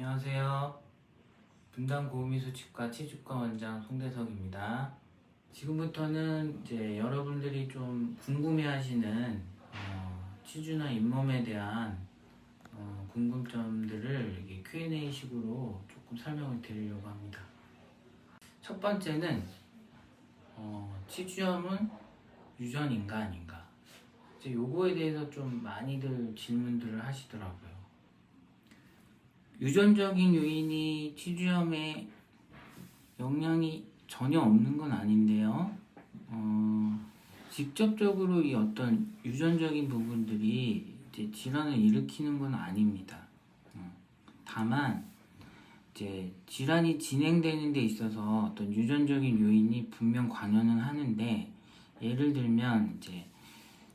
안녕하세요. 분당 고우미소 치과 치주과 원장 송대석입니다. 지금부터는 이제 여러분들이 좀 궁금해하시는 치주나 잇몸에 대한 궁금점들을 이게 Q&A 식으로 조금 설명을 드리려고 합니다. 첫 번째는 치주염은 유전인가 아닌가? 이제 요거에 대해서 좀 많이들 질문들을 하시더라고요. 유전적인 요인이 치주염에 영향이 전혀 없는 건 아닌데요. 직접적으로 이 어떤 유전적인 부분들이 이제 질환을 일으키는 건 아닙니다. 다만 이제 질환이 진행되는 데 있어서 어떤 유전적인 요인이 분명 관여는 하는데, 예를 들면 이제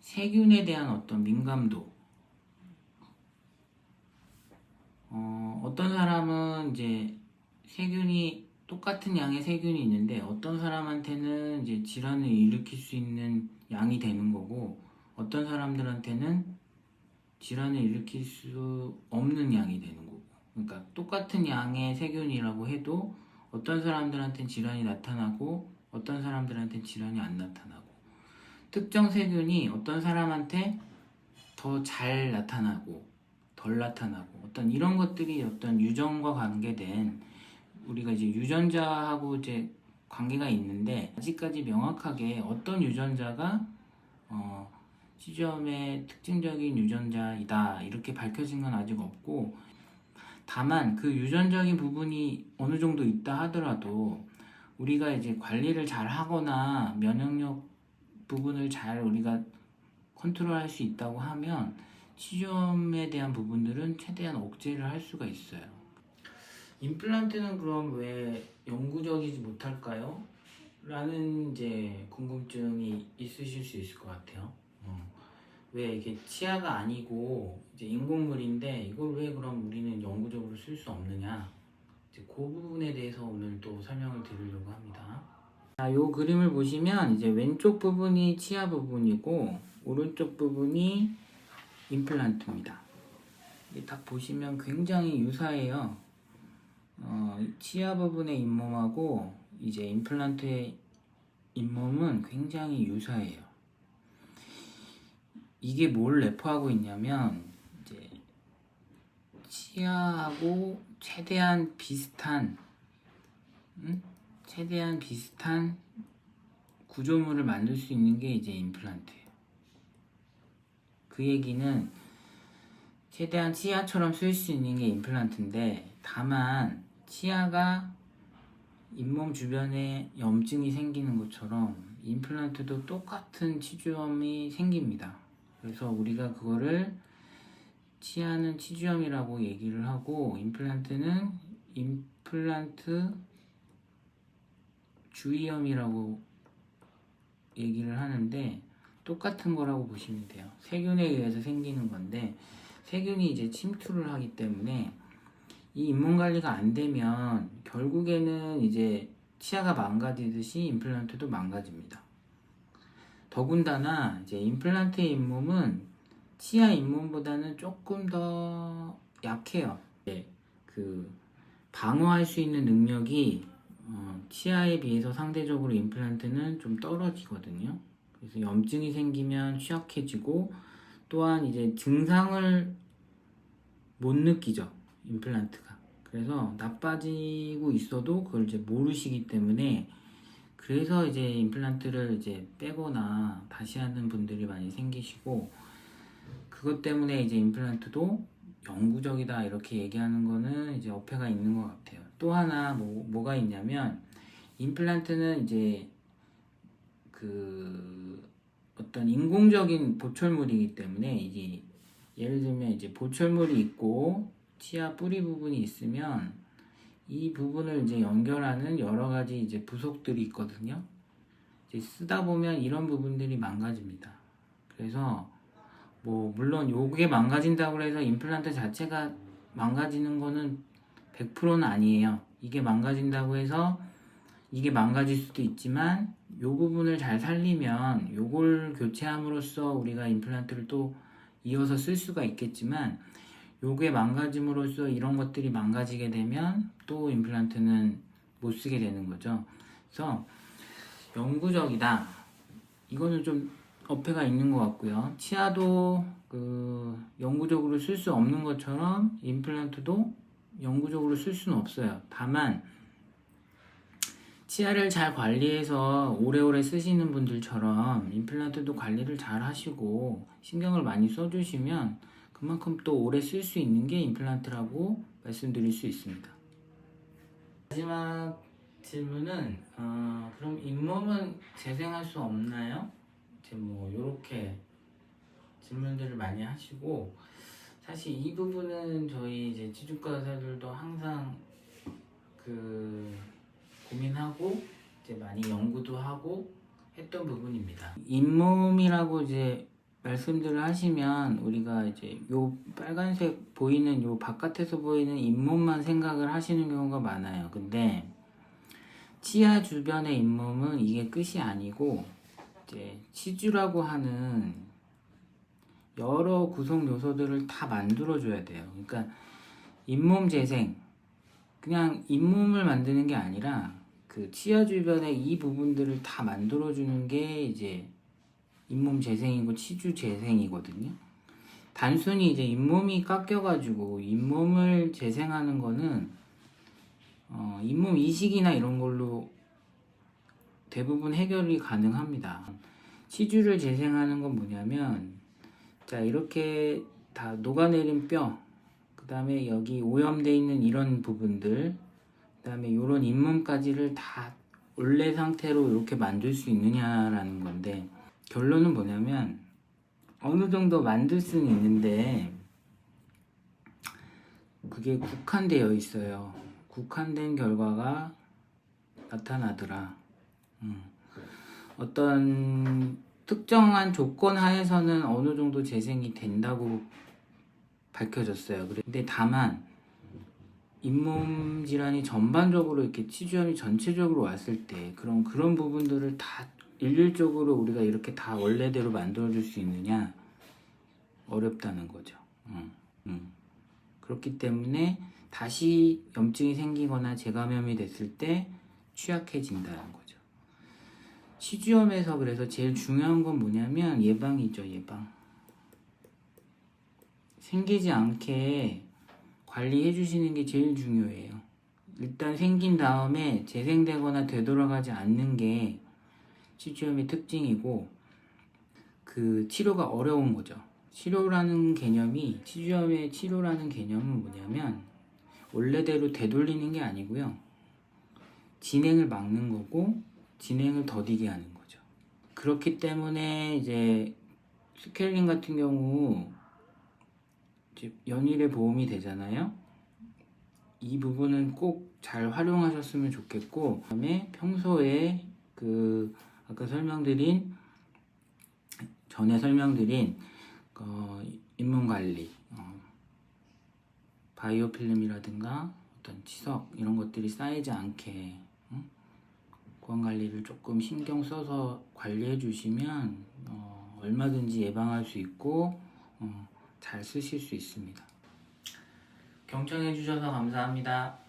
세균에 대한 어떤 민감도, 어떤 사람은 이제 세균이 똑같은 양의 세균이 있는데 어떤 사람한테는 이제 질환을 일으킬 수 있는 양이 되는 거고, 어떤 사람들한테는 질환을 일으킬 수 없는 양이 되는 거고, 그러니까 똑같은 양의 세균이라고 해도 어떤 사람들한테는 질환이 나타나고 어떤 사람들한테는 질환이 안 나타나고, 특정 세균이 어떤 사람한테 더 잘 나타나고 덜 나타나고, 어떤 이런 것들이 어떤 유전과 관계된, 우리가 이제 유전자하고 이제 관계가 있는데, 아직까지 명확하게 어떤 유전자가 치주염의 특징적인 유전자이다 이렇게 밝혀진 건 아직 없고, 다만 그 유전적인 부분이 어느 정도 있다 하더라도 우리가 이제 관리를 잘 하거나 면역력 부분을 잘 우리가 컨트롤할 수 있다고 하면 치주염에 대한 부분들은 최대한 억제를 할 수가 있어요. 임플란트는 그럼 왜 영구적이지 못할까요? 라는 이제 궁금증이 있으실 수 있을 것 같아요. 왜 이게 치아가 아니고 이제 인공물인데 이걸 왜 그럼 우리는 영구적으로 쓸 수 없느냐? 이제 그 부분에 대해서 오늘 또 설명을 드리려고 합니다. 자, 요 그림을 보시면 이제 왼쪽 부분이 치아 부분이고 오른쪽 부분이 임플란트입니다. 딱 보시면 굉장히 유사해요. 치아 부분의 잇몸하고 이제 임플란트의 잇몸은 굉장히 유사해요. 이게 뭘 내포하고 있냐면 이제 치아하고 최대한 비슷한 구조물을 만들 수 있는 게 이제 임플란트예요. 그 얘기는 최대한 치아처럼 쓸 수 있는 게 임플란트인데, 다만 치아가 잇몸 주변에 염증이 생기는 것처럼 임플란트도 똑같은 치주염이 생깁니다. 그래서 우리가 그거를 치아는 치주염이라고 얘기를 하고, 임플란트는 임플란트 주위염이라고 얘기를 하는데, 똑같은 거라고 보시면 돼요. 세균에 의해서 생기는 건데, 세균이 이제 침투를 하기 때문에 이 잇몸 관리가 안 되면 결국에는 이제 치아가 망가지듯이 임플란트도 망가집니다. 더군다나 이제 임플란트의 잇몸은 치아 잇몸보다는 조금 더 약해요. 그 방어할 수 있는 능력이 치아에 비해서 상대적으로 임플란트는 좀 떨어지거든요. 그래서 염증이 생기면 취약해지고, 또한 이제 증상을 못 느끼죠, 임플란트가. 그래서 나빠지고 있어도 그걸 이제 모르시기 때문에, 그래서 이제 임플란트를 이제 빼거나 다시 하는 분들이 많이 생기시고, 그것 때문에 이제 임플란트도 영구적이다 이렇게 얘기하는 거는 이제 어폐가 있는 것 같아요. 또 하나 뭐가 있냐면, 임플란트는 이제 그 어떤 인공적인 보철물이기 때문에, 이게 예를 들면 이제 보철물이 있고 치아 뿌리 부분이 있으면 이 부분을 이제 연결하는 여러 가지 이제 부속들이 있거든요. 이제 쓰다 보면 이런 부분들이 망가집니다. 그래서 물론 요게 망가진다고 해서 임플란트 자체가 망가지는 거는 100%는 아니에요. 이게 망가진다고 해서 이게 망가질 수도 있지만, 요 부분을 잘 살리면 요걸 교체함으로써 우리가 임플란트를 또 이어서 쓸 수가 있겠지만, 요게 망가짐으로써 이런 것들이 망가지게 되면 또 임플란트는 못 쓰게 되는 거죠. 그래서 영구적이다. 이거는 좀 어폐가 있는 것 같고요. 치아도 영구적으로 쓸 수 없는 것처럼 임플란트도 영구적으로 쓸 수는 없어요. 다만 치아를 잘 관리해서 오래오래 쓰시는 분들처럼 임플란트도 관리를 잘 하시고 신경을 많이 써주시면 그만큼 또 오래 쓸 수 있는 게 임플란트라고 말씀드릴 수 있습니다. 마지막 질문은 그럼 잇몸은 재생할 수 없나요? 이제 뭐 이렇게 질문들을 많이 하시고, 사실 이 부분은 저희 이제 치주과 의사들도 항상 고민하고 이제 많이 연구도 하고 했던 부분입니다. 잇몸이라고 이제 말씀들을 하시면 우리가 이제 요 빨간색 보이는 요 바깥에서 보이는 잇몸만 생각을 하시는 경우가 많아요. 근데 치아 주변의 잇몸은 이게 끝이 아니고 이제 치주라고 하는 여러 구성 요소들을 다 만들어줘야 돼요. 그러니까 잇몸 재생, 그냥 잇몸을 만드는 게 아니라 그 치아 주변의 이 부분들을 다 만들어주는 게 이제 잇몸 재생이고 치주 재생이거든요. 단순히 이제 잇몸이 깎여가지고 잇몸을 재생하는 거는 잇몸 이식이나 이런 걸로 대부분 해결이 가능합니다. 치주를 재생하는 건 뭐냐면, 자, 이렇게 다 녹아내린 뼈, 그 다음에 여기 오염되어 있는 이런 부분들, 그 다음에 이런 잇몸까지를 다 원래 상태로 이렇게 만들 수 있느냐라는 건데, 결론은 뭐냐면 어느 정도 만들 수는 있는데 그게 국한되어 있어요. 국한된 결과가 나타나더라. 어떤 특정한 조건 하에서는 어느 정도 재생이 된다고 밝혀졌어요. 근데 다만 잇몸 질환이 전반적으로 이렇게 치주염이 전체적으로 왔을 때 그런 부분들을 다 일률적으로 우리가 이렇게 다 원래대로 만들어줄 수 있느냐, 어렵다는 거죠. 그렇기 때문에 다시 염증이 생기거나 재감염이 됐을 때 취약해진다는 거죠. 치주염에서 그래서 제일 중요한 건 뭐냐면 예방이죠. 예방. 생기지 않게 관리해 주시는 게 제일 중요해요. 일단 생긴 다음에 재생되거나 되돌아가지 않는 게 치주염의 특징이고, 그 치료가 어려운 거죠. 치료라는 개념이, 치주염의 치료라는 개념은 뭐냐면 원래대로 되돌리는 게 아니고요, 진행을 막는 거고 진행을 더디게 하는 거죠. 그렇기 때문에 이제 스케일링 같은 경우 이제 연일의 보험이 되잖아요. 이 부분은 꼭 잘 활용하셨으면 좋겠고, 그다음에 평소에 아까 전에 설명드린 잇몸 관리, 바이오 필름이라든가 어떤 치석 이런 것들이 쌓이지 않게 구강 관리를 조금 신경 써서 관리해 주시면 얼마든지 예방할 수 있고 잘 쓰실 수 있습니다. 경청해 주셔서 감사합니다.